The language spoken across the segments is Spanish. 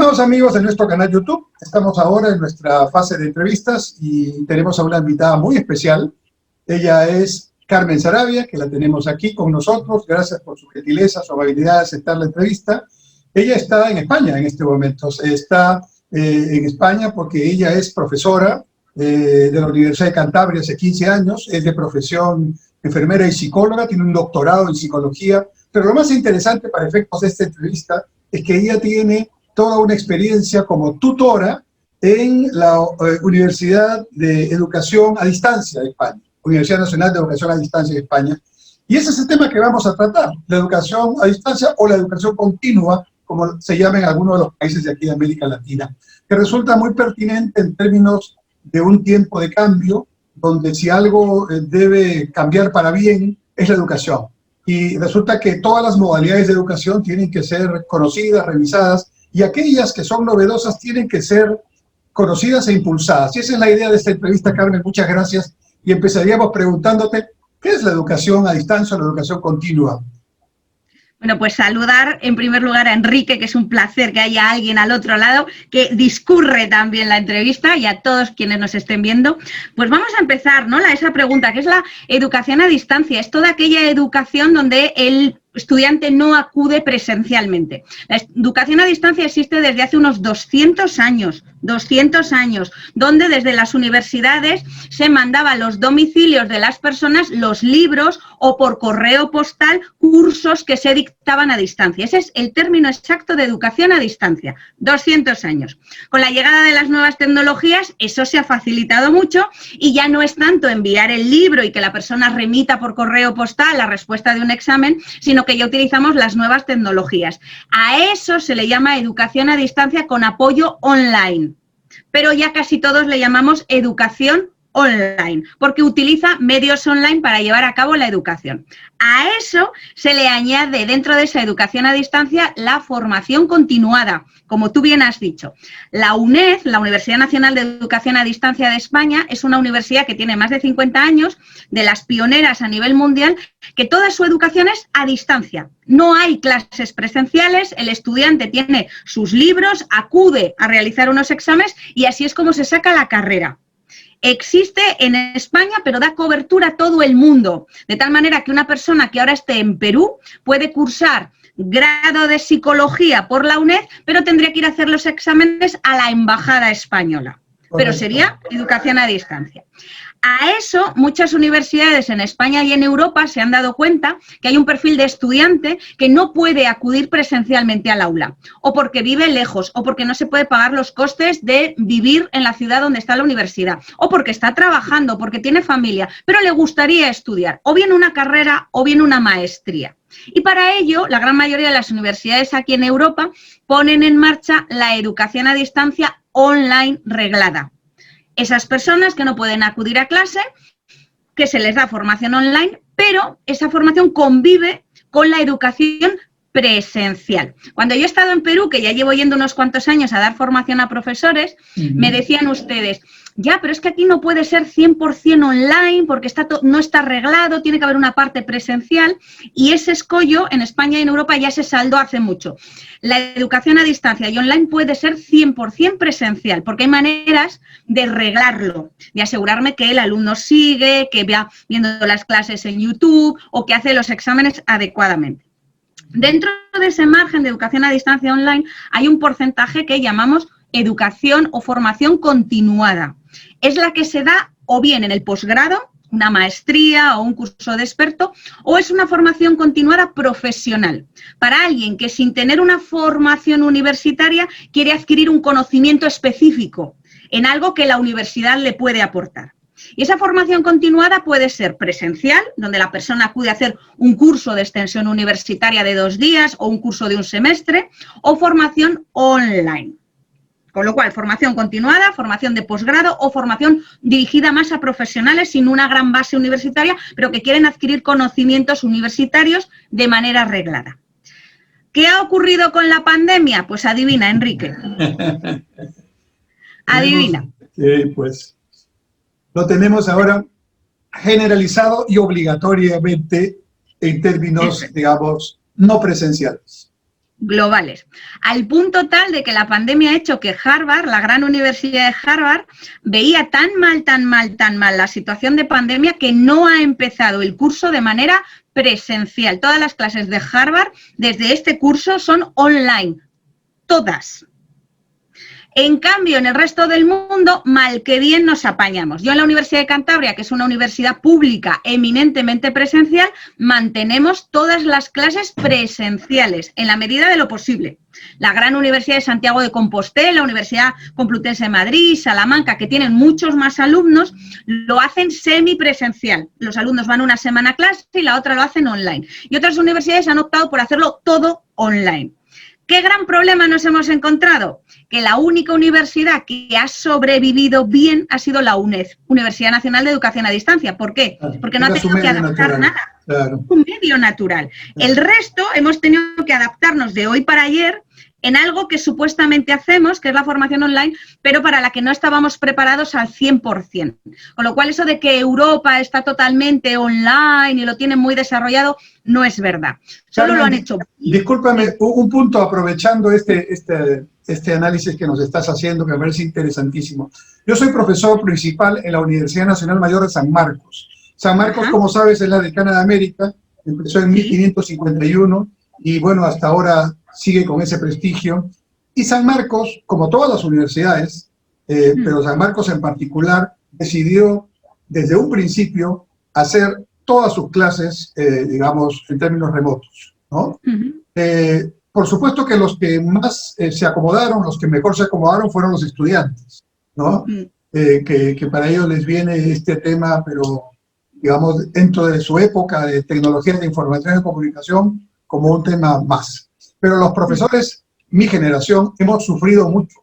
Estimados amigos de nuestro canal YouTube, estamos ahora en nuestra fase de entrevistas y tenemos a una invitada muy especial. Ella es Carmen Saravia, que la tenemos aquí con nosotros. Gracias por su gentileza, su amabilidad de aceptar la entrevista. Ella está en España en este momento. Está en España porque ella es profesora de la Universidad de Cantabria hace 15 años. Es de profesión enfermera y psicóloga, tiene un doctorado en psicología. Pero lo más interesante para efectos de esta entrevista es que ella tiene toda una experiencia como tutora en la Universidad de Educación a Distancia de España, Universidad Nacional de Educación a Distancia de España. Y ese es el tema que vamos a tratar, la educación a distancia o la educación continua, como se llama en algunos de los países de aquí de América Latina, que resulta muy pertinente en términos de un tiempo de cambio, donde si algo debe cambiar para bien es la educación. Y resulta que todas las modalidades de educación tienen que ser conocidas, revisadas, y aquellas que son novedosas tienen que ser conocidas e impulsadas. Y esa es la idea de esta entrevista, Carmen. Muchas gracias. Y empezaríamos preguntándote, ¿qué es la educación a distancia o la educación continua? Bueno, pues saludar en primer lugar a Enrique, que es un placer que haya alguien al otro lado que discurre también la entrevista, y a todos quienes nos estén viendo. Pues vamos a empezar, ¿no? Esa pregunta, ¿qué es la educación a distancia? Es toda aquella educación donde el estudiante no acude presencialmente. La educación a distancia existe desde hace unos 200 años, donde desde las universidades se mandaba a los domicilios de las personas los libros o por correo postal cursos que se dictaban a distancia. Ese es el término exacto de educación a distancia, 200 años. Con la llegada de las nuevas tecnologías, eso se ha facilitado mucho y ya no es tanto enviar el libro y que la persona remita por correo postal la respuesta de un examen, sino que ya utilizamos las nuevas tecnologías. A eso se le llama educación a distancia con apoyo online, pero ya casi todos le llamamos educación online, porque utiliza medios online para llevar a cabo la educación. A eso se le añade, dentro de esa educación a distancia, la formación continuada, como tú bien has dicho. La UNED, la Universidad Nacional de Educación a Distancia de España, es una universidad que tiene más de 50 años, de las pioneras a nivel mundial, que toda su educación es a distancia. No hay clases presenciales, el estudiante tiene sus libros, acude a realizar unos exámenes y así es como se saca la carrera. Existe en España, pero da cobertura a todo el mundo, de tal manera que una persona que ahora esté en Perú puede cursar grado de psicología por la UNED, pero tendría que ir a hacer los exámenes a la Embajada Española. Pero sería educación a distancia. A eso, muchas universidades en España y en Europa se han dado cuenta que hay un perfil de estudiante que no puede acudir presencialmente al aula, o porque vive lejos, o porque no se puede pagar los costes de vivir en la ciudad donde está la universidad, o porque está trabajando, porque tiene familia, pero le gustaría estudiar, o bien una carrera, o bien una maestría. Y para ello, la gran mayoría de las universidades aquí en Europa ponen en marcha la educación a distancia online reglada. Esas personas que no pueden acudir a clase, que se les da formación online, pero esa formación convive con la educación presencial. Cuando yo he estado en Perú, que ya llevo yendo unos cuantos años a dar formación a profesores, me decían ustedes, ya, pero es que aquí no puede ser 100% online porque no está arreglado, tiene que haber una parte presencial, y ese escollo en España y en Europa ya se saldó hace mucho. La educación a distancia y online puede ser 100% presencial porque hay maneras de arreglarlo, de asegurarme que el alumno sigue, que va viendo las clases en YouTube o que hace los exámenes adecuadamente. Dentro de ese margen de educación a distancia online hay un porcentaje que llamamos educación o formación continuada. Es la que se da o bien en el posgrado, una maestría o un curso de experto, o es una formación continuada profesional, para alguien que sin tener una formación universitaria quiere adquirir un conocimiento específico en algo que la universidad le puede aportar. Y esa formación continuada puede ser presencial, donde la persona acude a hacer un curso de extensión universitaria de 2 días o un curso de un semestre, o formación online. Con lo cual, formación continuada, formación de posgrado o formación dirigida más a profesionales sin una gran base universitaria, pero que quieren adquirir conocimientos universitarios de manera reglada. ¿Qué ha ocurrido con la pandemia? Pues adivina, Enrique. Adivina. Pues lo tenemos ahora generalizado y obligatoriamente en términos, digamos, no presenciales. globales, al punto tal de que la pandemia ha hecho que Harvard, la gran universidad de Harvard, veía tan mal la situación de pandemia que no ha empezado el curso de manera presencial. Todas las clases de Harvard desde este curso son online, todas. En cambio, en el resto del mundo, mal que bien nos apañamos. Yo en la Universidad de Cantabria, que es una universidad pública eminentemente presencial, mantenemos todas las clases presenciales, en la medida de lo posible. La gran Universidad de Santiago de Compostela, la Universidad Complutense de Madrid, Salamanca, que tienen muchos más alumnos, lo hacen semipresencial. Los alumnos van una semana a clase y la otra lo hacen online. Y otras universidades han optado por hacerlo todo online. ¿Qué gran problema nos hemos encontrado? Que la única universidad que ha sobrevivido bien ha sido la UNED, Universidad Nacional de Educación a Distancia. ¿Por qué? Porque no ha tenido que adaptar nada. Claro. Un medio natural. El resto hemos tenido que adaptarnos de hoy para ayer en algo que supuestamente hacemos, que es la formación online, pero para la que no estábamos preparados al 100%. Con lo cual, eso de que Europa está totalmente online y lo tienen muy desarrollado, no es verdad. Solo Carmen, lo han hecho. Discúlpame, un punto aprovechando este análisis que nos estás haciendo, que me parece interesantísimo. Yo soy profesor principal en la Universidad Nacional Mayor de San Marcos. San Marcos, como sabes, es la decana de América, empezó en 1551 y bueno, hasta ahora sigue con ese prestigio. Y San Marcos, como todas las universidades, pero San Marcos en particular, decidió desde un principio hacer todas sus clases, digamos, en términos remotos, ¿no? Por supuesto que los que más se acomodaron, los que mejor se acomodaron fueron los estudiantes, ¿no? Que para ellos les viene este tema, pero digamos, dentro de su época de tecnología de información y comunicación, como un tema más. Pero los profesores, mi generación, hemos sufrido mucho.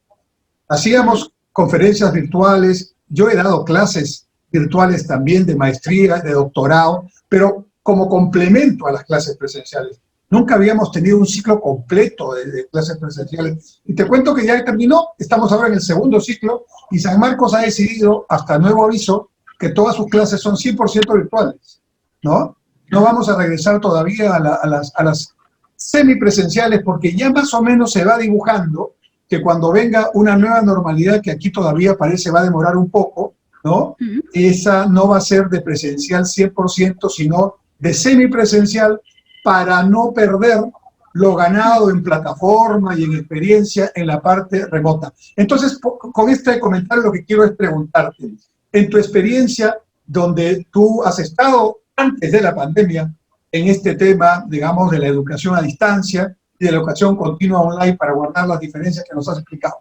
Hacíamos conferencias virtuales, yo he dado clases virtuales también de maestría, de doctorado, pero como complemento a las clases presenciales. Nunca habíamos tenido un ciclo completo de clases presenciales. Y te cuento que ya terminó, estamos ahora en el segundo ciclo, y San Marcos ha decidido, hasta nuevo aviso, que todas sus clases son 100% virtuales, ¿no? No vamos a regresar todavía a las semipresenciales, porque ya más o menos se va dibujando que cuando venga una nueva normalidad, que aquí todavía parece va a demorar un poco, ¿no? Esa no va a ser de presencial 100%, sino de semipresencial, para no perder lo ganado en plataforma y en experiencia en la parte remota. Entonces, con este comentario lo que quiero es preguntarte, en tu experiencia, donde tú has estado antes de la pandemia, en este tema, digamos, de la educación a distancia y de la educación continua online para guardar las diferencias que nos has explicado.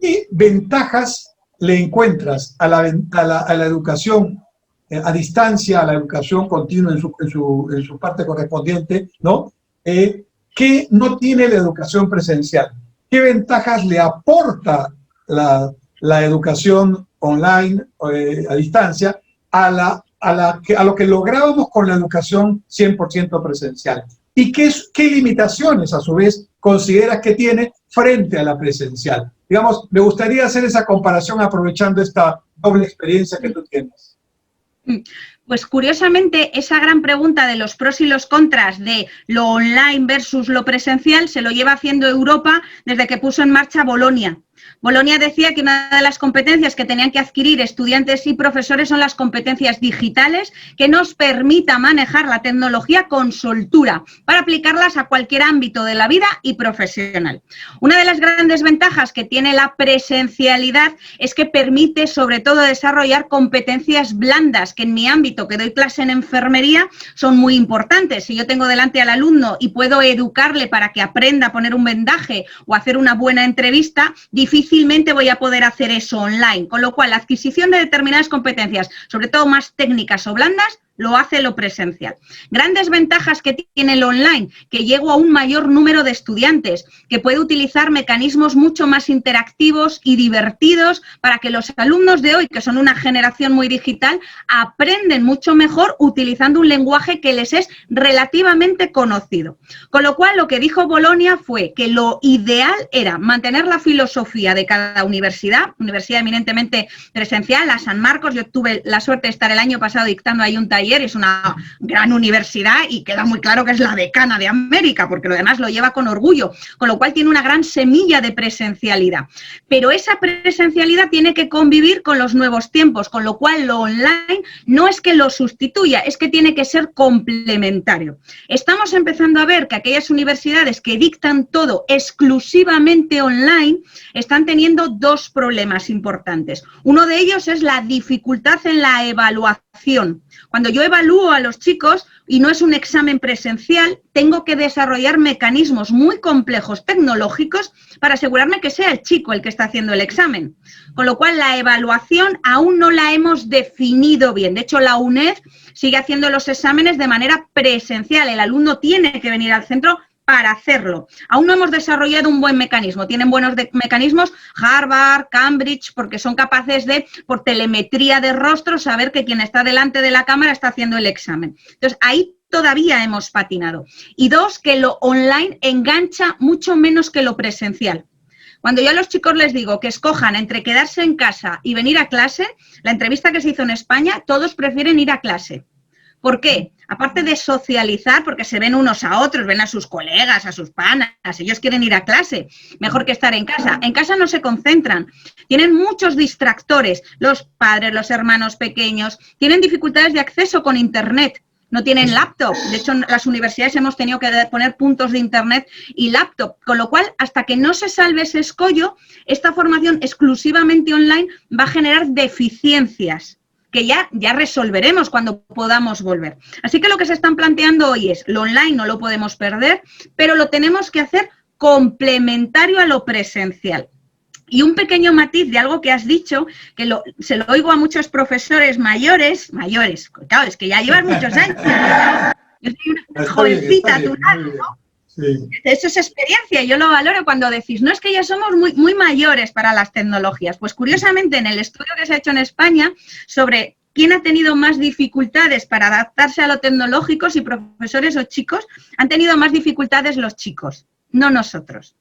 ¿Qué ventajas le encuentras a la educación a distancia, a la educación continua en su parte correspondiente, ¿no? ¿Qué no tiene la educación presencial? ¿Qué ventajas le aporta la educación online a distancia a lo que lográbamos con la educación 100% presencial? ¿Y qué limitaciones, a su vez, consideras que tiene frente a la presencial? Digamos, me gustaría hacer esa comparación aprovechando esta doble experiencia que tú tienes. Pues curiosamente, esa gran pregunta de los pros y los contras de lo online versus lo presencial se lo lleva haciendo Europa desde que puso en marcha Bolonia. Bolonia decía que una de las competencias que tenían que adquirir estudiantes y profesores son las competencias digitales que nos permita manejar la tecnología con soltura para aplicarlas a cualquier ámbito de la vida y profesional. Una de las grandes ventajas que tiene la presencialidad es que permite sobre todo desarrollar competencias blandas que en mi ámbito, que doy clase en enfermería, son muy importantes. Si yo tengo delante al alumno y puedo educarle para que aprenda a poner un vendaje o hacer una buena entrevista, difícilmente voy a poder hacer eso online, con lo cual la adquisición de determinadas competencias, sobre todo más técnicas o blandas, lo hace lo presencial. Grandes ventajas que tiene el online, que llego a un mayor número de estudiantes, que puede utilizar mecanismos mucho más interactivos y divertidos para que los alumnos de hoy, que son una generación muy digital, aprenden mucho mejor utilizando un lenguaje que les es relativamente conocido. Con lo cual, lo que dijo Bolonia fue que lo ideal era mantener la filosofía de cada universidad eminentemente presencial, la San Marcos. Yo tuve la suerte de estar el año pasado dictando ahí un taller bachiller, es una gran universidad y queda muy claro que es la decana de América, porque lo demás lo lleva con orgullo, con lo cual tiene una gran semilla de presencialidad. Pero esa presencialidad tiene que convivir con los nuevos tiempos, con lo cual lo online no es que lo sustituya, es que tiene que ser complementario. Estamos empezando a ver que aquellas universidades que dictan todo exclusivamente online están teniendo dos problemas importantes. Uno de ellos es la dificultad en la evaluación. Cuando yo evalúo a los chicos y no es un examen presencial, tengo que desarrollar mecanismos muy complejos tecnológicos para asegurarme que sea el chico el que está haciendo el examen. Con lo cual, la evaluación aún no la hemos definido bien. De hecho, la UNED sigue haciendo los exámenes de manera presencial. El alumno tiene que venir al centro para hacerlo. Aún no hemos desarrollado un buen mecanismo. Tienen buenos mecanismos Harvard, Cambridge, porque son capaces de, por telemetría de rostro, saber que quien está delante de la cámara está haciendo el examen. Entonces, ahí todavía hemos patinado. Y dos, que lo online engancha mucho menos que lo presencial. Cuando yo a los chicos les digo que escojan entre quedarse en casa y venir a clase, la entrevista que se hizo en España, todos prefieren ir a clase. ¿Por qué? Aparte de socializar, porque se ven unos a otros, ven a sus colegas, a sus panas, ellos quieren ir a clase, mejor que estar en casa. En casa no se concentran, tienen muchos distractores, los padres, los hermanos pequeños, tienen dificultades de acceso con internet. No tienen laptop, de hecho en las universidades hemos tenido que poner puntos de internet y laptop, con lo cual hasta que no se salve ese escollo, esta formación exclusivamente online va a generar deficiencias que ya resolveremos cuando podamos volver. Así que lo que se están planteando hoy es, lo online no lo podemos perder, pero lo tenemos que hacer complementario a lo presencial. Y un pequeño matiz de algo que has dicho, que se lo oigo a muchos profesores mayores, claro, es que ya llevan muchos años. Yo soy una jovencita a tu lado, ¿no? Sí. Eso es experiencia, yo lo valoro cuando decís, no es que ya somos muy mayores para las tecnologías. Pues curiosamente, en el estudio que se ha hecho en España sobre quién ha tenido más dificultades para adaptarse a lo tecnológico, si profesores o chicos, han tenido más dificultades los chicos, no nosotros.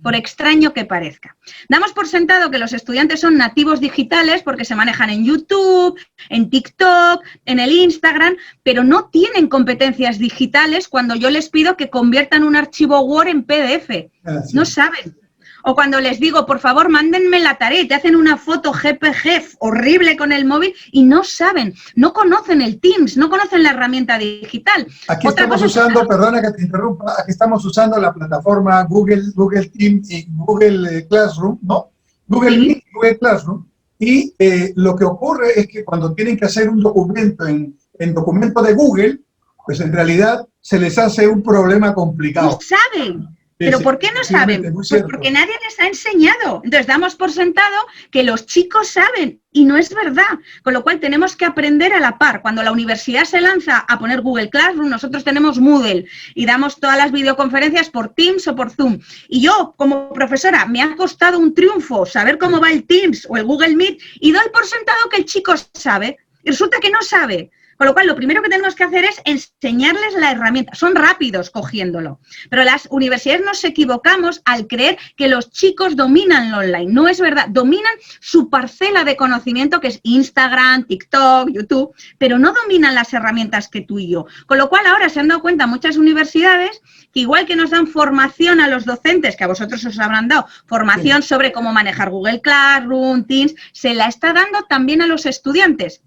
Por extraño que parezca. Damos por sentado que los estudiantes son nativos digitales porque se manejan en YouTube, en TikTok, en el Instagram, pero no tienen competencias digitales cuando yo les pido que conviertan un archivo Word en PDF. No saben. O cuando les digo, por favor, mándenme la tarea y te hacen una foto JPG horrible con el móvil y no saben, no conocen el Teams, no conocen la herramienta digital. Aquí estamos usando, perdona que te interrumpa, aquí estamos usando la plataforma Google Teams y Google Classroom, ¿no? Google Meet y Google Classroom. Y lo que ocurre es que cuando tienen que hacer un documento en documento de Google, pues en realidad se les hace un problema complicado. No saben. ¿Pero por qué no saben? Pues porque nadie les ha enseñado. Entonces damos por sentado que los chicos saben y no es verdad. Con lo cual tenemos que aprender a la par. Cuando la universidad se lanza a poner Google Classroom, nosotros tenemos Moodle y damos todas las videoconferencias por Teams o por Zoom. Y yo, como profesora, me ha costado un triunfo saber cómo va el Teams o el Google Meet y doy por sentado que el chico sabe y resulta que no sabe. Con lo cual, lo primero que tenemos que hacer es enseñarles la herramienta. Son rápidos cogiéndolo. Pero las universidades nos equivocamos al creer que los chicos dominan lo online. No es verdad. Dominan su parcela de conocimiento, que es Instagram, TikTok, YouTube, pero no dominan las herramientas que tú y yo. Con lo cual, ahora se han dado cuenta muchas universidades que igual que nos dan formación a los docentes, que a vosotros os habrán dado, formación sobre cómo manejar Google Classroom, Teams, se la está dando también a los estudiantes,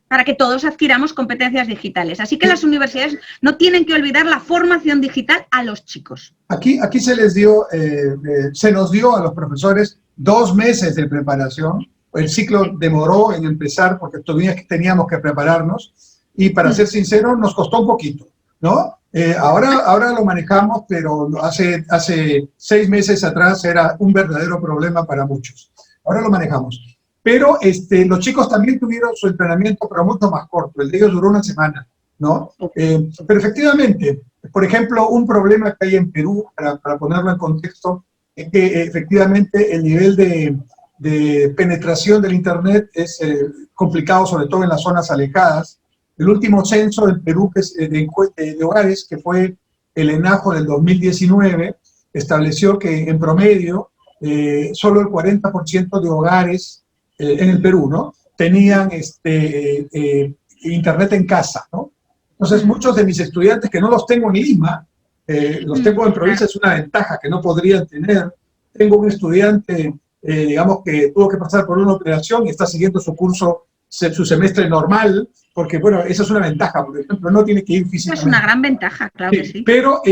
para que todos adquiramos competencias digitales. Así que las universidades no tienen que olvidar la formación digital a los chicos. Aquí se nos dio a los profesores 2 meses de preparación. El ciclo demoró en empezar porque teníamos que prepararnos y para ser sincero nos costó un poquito, ¿no? Ahora lo manejamos, pero hace 6 meses atrás era un verdadero problema para muchos. Ahora lo manejamos. Pero los chicos también tuvieron su entrenamiento, pero mucho más corto. El de ellos duró 1 semana, ¿no? Pero efectivamente, por ejemplo, un problema que hay en Perú, para ponerlo en contexto, es que efectivamente el nivel de penetración del Internet es complicado, sobre todo en las zonas alejadas. El último censo en Perú de hogares, que fue el ENAJO del 2019, estableció que en promedio solo el 40% de hogares en el Perú, ¿no? Tenían internet en casa, ¿no? Entonces, muchos de mis estudiantes que no los tengo en Lima, los tengo en provincia, es una ventaja que no podrían tener. Tengo un estudiante, digamos, que tuvo que pasar por una operación y está siguiendo su curso, su semestre normal, porque, bueno, esa es una ventaja, por ejemplo, no tiene que ir físicamente. Es una gran ventaja, claro que sí. Pero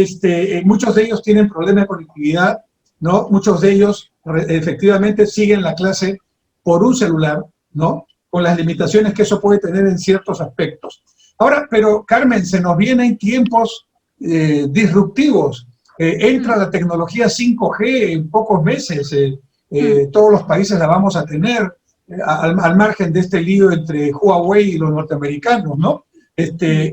muchos de ellos tienen problemas de conectividad, ¿no? Muchos de ellos efectivamente siguen la clase por un celular, ¿no? Con las limitaciones que eso puede tener en ciertos aspectos. Ahora, pero Carmen, se nos vienen tiempos disruptivos. Entra la tecnología 5G en pocos meses. Todos los países la vamos a tener, al margen de este lío entre Huawei y los norteamericanos, ¿no?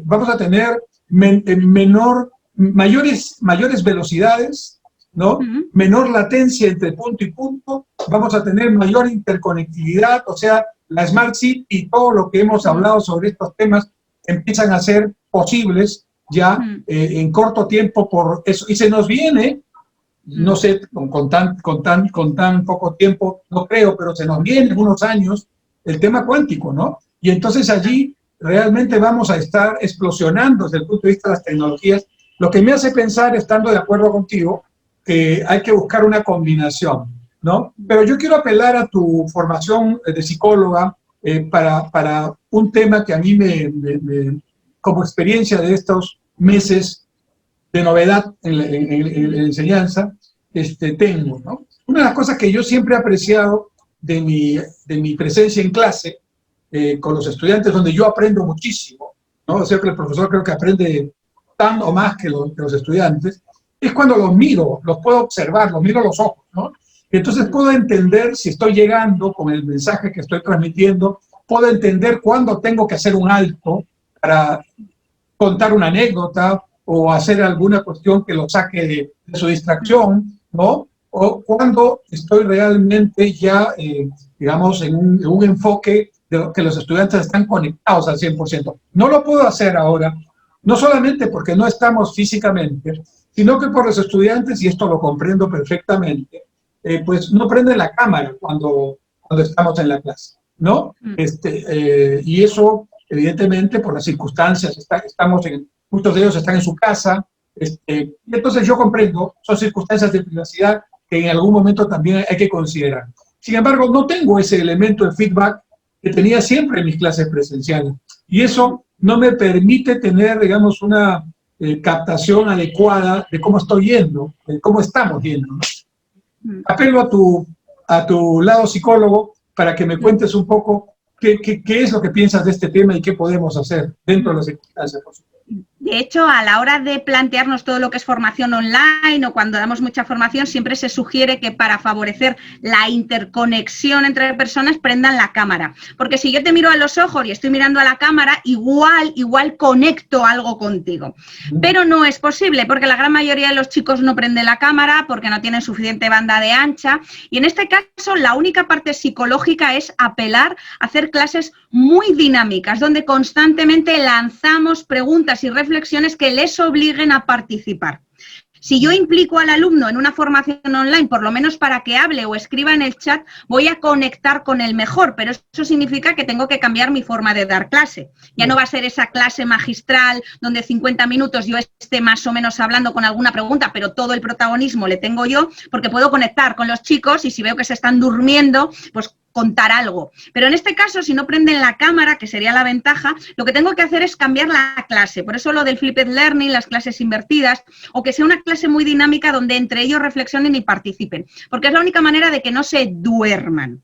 Vamos a tener mayores velocidades, ¿no? Menor latencia entre punto y punto, vamos a tener mayor interconectividad, o sea, la Smart City y todo lo que hemos hablado sobre estos temas empiezan a ser posibles ya en corto tiempo por eso. Y se nos viene, no sé, con tan poco tiempo, no creo, pero se nos viene en unos años el tema cuántico, ¿no? Y entonces allí realmente vamos a estar explosionando desde el punto de vista de las tecnologías, lo que me hace pensar, estando de acuerdo contigo, que hay que buscar una combinación, ¿no? Pero yo quiero apelar a tu formación de psicóloga para un tema que a mí como experiencia de estos meses de novedad en la enseñanza, tengo, ¿no? Una de las cosas que yo siempre he apreciado de mi presencia en clase con los estudiantes, donde yo aprendo muchísimo, ¿no? O sea que el profesor creo que aprende tan o más que los estudiantes, es cuando los miro, los puedo observar, los miro a los ojos, ¿no? Y entonces puedo entender si estoy llegando con el mensaje que estoy transmitiendo, puedo entender cuándo tengo que hacer un alto para contar una anécdota o hacer alguna cuestión que lo saque de su distracción, ¿no? O cuando estoy realmente ya, digamos, en un enfoque de que los estudiantes están conectados al 100%. No lo puedo hacer ahora, no solamente porque no estamos físicamente, sino que por los estudiantes, y esto lo comprendo perfectamente, pues no prenden la cámara cuando estamos en la clase, ¿no? Y eso, evidentemente, por las circunstancias, muchos de ellos están en su casa, y entonces yo comprendo, son circunstancias de privacidad que en algún momento también hay que considerar. Sin embargo, no tengo ese elemento de feedback que tenía siempre en mis clases presenciales, y eso no me permite tener, digamos, una captación adecuada de cómo estoy yendo, de cómo estamos yendo, ¿no? Apelo a tu lado psicólogo para que me cuentes un poco qué es lo que piensas de este tema y qué podemos hacer dentro de las circunstancias, por supuesto. De hecho, a la hora de plantearnos todo lo que es formación online o cuando damos mucha formación, siempre se sugiere que para favorecer la interconexión entre personas prendan la cámara. Porque si yo te miro a los ojos y estoy mirando a la cámara, igual conecto algo contigo. Pero no es posible porque la gran mayoría de los chicos no prenden la cámara porque no tienen suficiente banda de ancha. Y en este caso, la única parte psicológica es apelar a hacer clases muy dinámicas, donde constantemente lanzamos preguntas y reflexiones que les obliguen a participar. Si yo implico al alumno en una formación online, por lo menos para que hable o escriba en el chat, voy a conectar con él mejor, pero eso significa que tengo que cambiar mi forma de dar clase. Ya no va a ser esa clase magistral donde 50 minutos yo esté más o menos hablando con alguna pregunta, pero todo el protagonismo le tengo yo, porque puedo conectar con los chicos y si veo que se están durmiendo, pues contar algo. Pero en este caso, si no prenden la cámara, que sería la ventaja, lo que tengo que hacer es cambiar la clase. Por eso lo del flipped learning, las clases invertidas, o que sea una clase muy dinámica donde entre ellos reflexionen y participen, porque es la única manera de que no se duerman.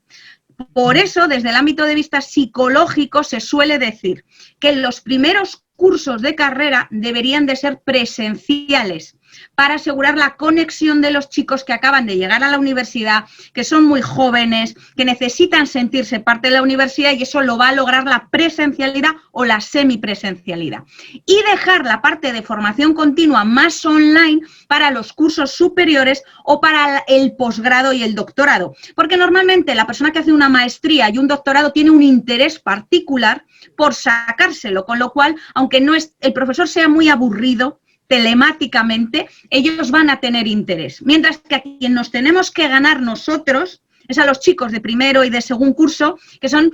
Por eso, desde el ámbito de vista psicológico, se suele decir que los primeros cursos de carrera deberían de ser presenciales para asegurar la conexión de los chicos que acaban de llegar a la universidad, que son muy jóvenes, que necesitan sentirse parte de la universidad y eso lo va a lograr la presencialidad o la semipresencialidad. Y dejar la parte de formación continua más online para los cursos superiores o para el posgrado y el doctorado. Porque normalmente la persona que hace una maestría y un doctorado tiene un interés particular por sacárselo, con lo cual, aunque el profesor sea muy aburrido, telemáticamente, ellos van a tener interés. Mientras que a quien nos tenemos que ganar nosotros es a los chicos de primero y de segundo curso, que son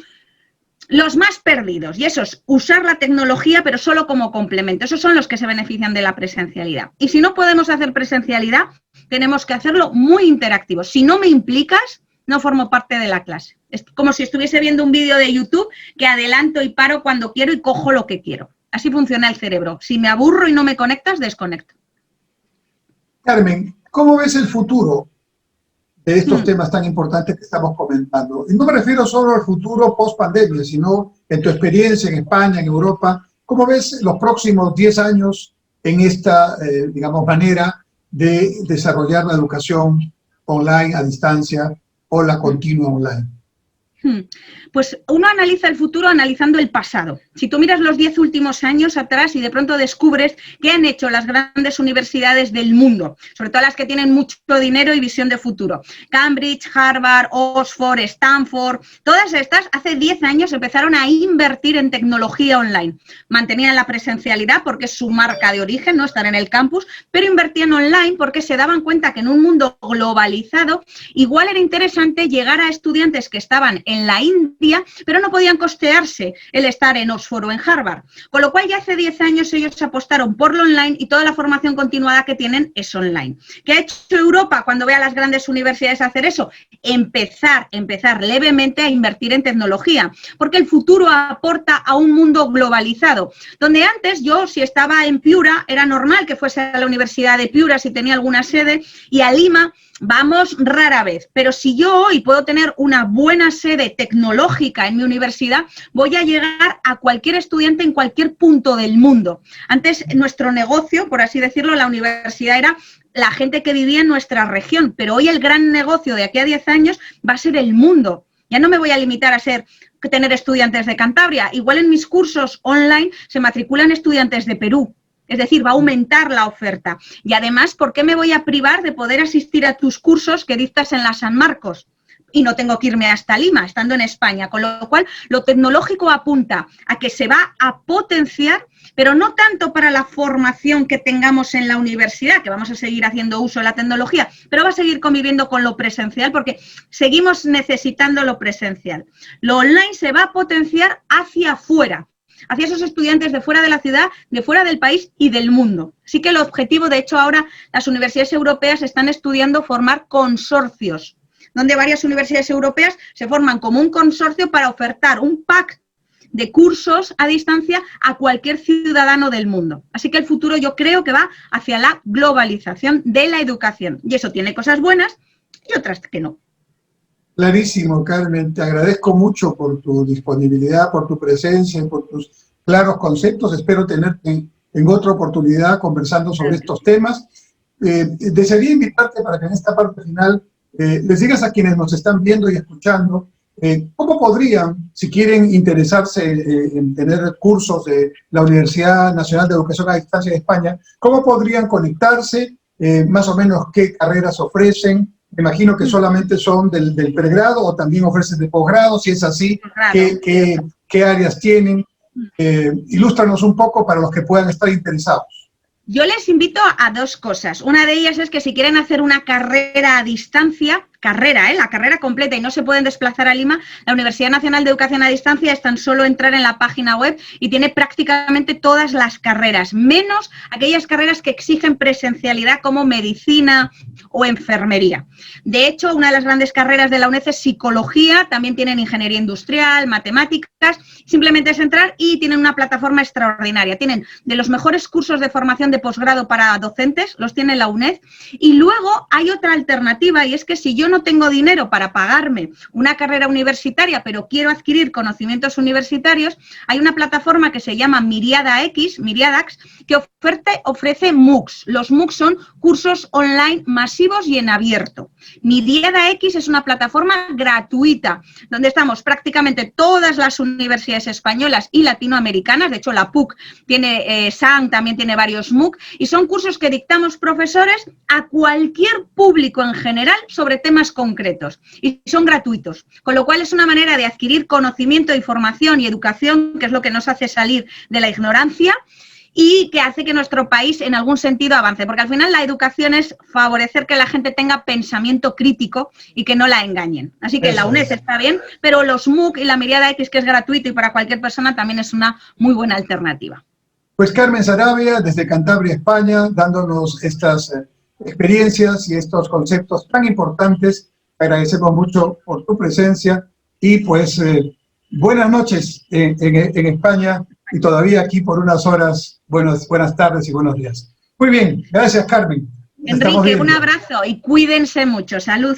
los más perdidos, y esos, usar la tecnología pero solo como complemento. Esos son los que se benefician de la presencialidad. Y si no podemos hacer presencialidad, tenemos que hacerlo muy interactivo. Si no me implicas, no formo parte de la clase. Es como si estuviese viendo un vídeo de YouTube que adelanto y paro cuando quiero y cojo lo que quiero. Así funciona el cerebro. Si me aburro y no me conectas, desconecto. Carmen, ¿cómo ves el futuro de estos temas tan importantes que estamos comentando? Y no me refiero solo al futuro post-pandemia, sino en tu experiencia en España, en Europa. ¿Cómo ves los próximos 10 años en esta, digamos, manera de desarrollar la educación online, a distancia o la continua online? Pues uno analiza el futuro analizando el pasado. Si tú miras los 10 últimos años atrás y de pronto descubres qué han hecho las grandes universidades del mundo, sobre todo las que tienen mucho dinero y visión de futuro. Cambridge, Harvard, Oxford, Stanford, todas estas hace 10 años empezaron a invertir en tecnología online. Mantenían la presencialidad porque es su marca de origen, no estar en el campus, pero invertían online porque se daban cuenta que en un mundo globalizado igual era interesante llegar a estudiantes que estaban en la India, pero no podían costearse el estar en Oxford o en Harvard. Con lo cual ya hace 10 años ellos apostaron por lo online y toda la formación continuada que tienen es online. ¿Qué ha hecho Europa cuando ve a las grandes universidades hacer eso? Empezar levemente a invertir en tecnología, porque el futuro aporta a un mundo globalizado, donde antes yo, si estaba en Piura, era normal que fuese a la Universidad de Piura si tenía alguna sede, y a Lima vamos rara vez, pero si yo hoy puedo tener una buena sede tecnológica en mi universidad, voy a llegar a cualquier estudiante en cualquier punto del mundo. Antes nuestro negocio, por así decirlo, la universidad era la gente que vivía en nuestra región, pero hoy el gran negocio de aquí a 10 años va a ser el mundo. Ya no me voy a limitar a tener estudiantes de Cantabria, igual en mis cursos online se matriculan estudiantes de Perú. Es decir, va a aumentar la oferta. Y además, ¿por qué me voy a privar de poder asistir a tus cursos que dictas en la San Marcos? Y no tengo que irme hasta Lima, estando en España. Con lo cual, lo tecnológico apunta a que se va a potenciar, pero no tanto para la formación que tengamos en la universidad, que vamos a seguir haciendo uso de la tecnología, pero va a seguir conviviendo con lo presencial porque seguimos necesitando lo presencial. Lo online se va a potenciar hacia afuera, hacia esos estudiantes de fuera de la ciudad, de fuera del país y del mundo. Así que el objetivo, de hecho, ahora las universidades europeas están estudiando formar consorcios, donde varias universidades europeas se forman como un consorcio para ofertar un pack de cursos a distancia a cualquier ciudadano del mundo. Así que el futuro yo creo que va hacia la globalización de la educación. Y eso tiene cosas buenas y otras que no. Clarísimo, Carmen. Te agradezco mucho por tu disponibilidad, por tu presencia, por tus claros conceptos. Espero tenerte en otra oportunidad conversando sobre estos temas. Desearía invitarte para que en esta parte final les digas a quienes nos están viendo y escuchando cómo podrían, si quieren interesarse en tener cursos de la Universidad Nacional de Educación a Distancia de España, cómo podrían conectarse, más o menos qué carreras ofrecen. Me imagino que solamente son del pregrado o también ofrecen de posgrado. Si es así, ¿qué áreas tienen? Ilústranos un poco para los que puedan estar interesados. Yo les invito a dos cosas. Una de ellas es que si quieren hacer una carrera a distancia, la carrera completa y no se pueden desplazar a Lima, la Universidad Nacional de Educación a Distancia es tan solo entrar en la página web y tiene prácticamente todas las carreras, menos aquellas carreras que exigen presencialidad como medicina o enfermería. De hecho, una de las grandes carreras de la UNED es psicología, también tienen ingeniería industrial, matemáticas, simplemente es entrar y tienen una plataforma extraordinaria. Tienen de los mejores cursos de formación de posgrado para docentes, los tiene la UNED, y luego hay otra alternativa y es que si yo no tengo dinero para pagarme una carrera universitaria, pero quiero adquirir conocimientos universitarios, hay una plataforma que se llama Miriadax, que ofrece MOOCs. Los MOOCs son cursos online masivos y en abierto. Miriadax es una plataforma gratuita, donde estamos prácticamente todas las universidades españolas y latinoamericanas. De hecho, la PUC tiene, SAN también tiene varios MOOC, y son cursos que dictamos profesores a cualquier público en general sobre temas concretos y son gratuitos, con lo cual es una manera de adquirir conocimiento, información y educación, que es lo que nos hace salir de la ignorancia, y que hace que nuestro país en algún sentido avance, porque al final la educación es favorecer que la gente tenga pensamiento crítico y que no la engañen. Así que la UNED está bien, pero los MOOC y la Mirada X, que es gratuito y para cualquier persona, también es una muy buena alternativa. Pues Carmen Saravia, desde Cantabria, España, dándonos estas experiencias y estos conceptos tan importantes. Agradecemos mucho por tu presencia y pues buenas noches en España y todavía aquí por unas horas. Buenas tardes y buenos días. Muy bien, gracias Carmen. Enrique, un abrazo y cuídense mucho. Salud.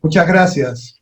Muchas gracias.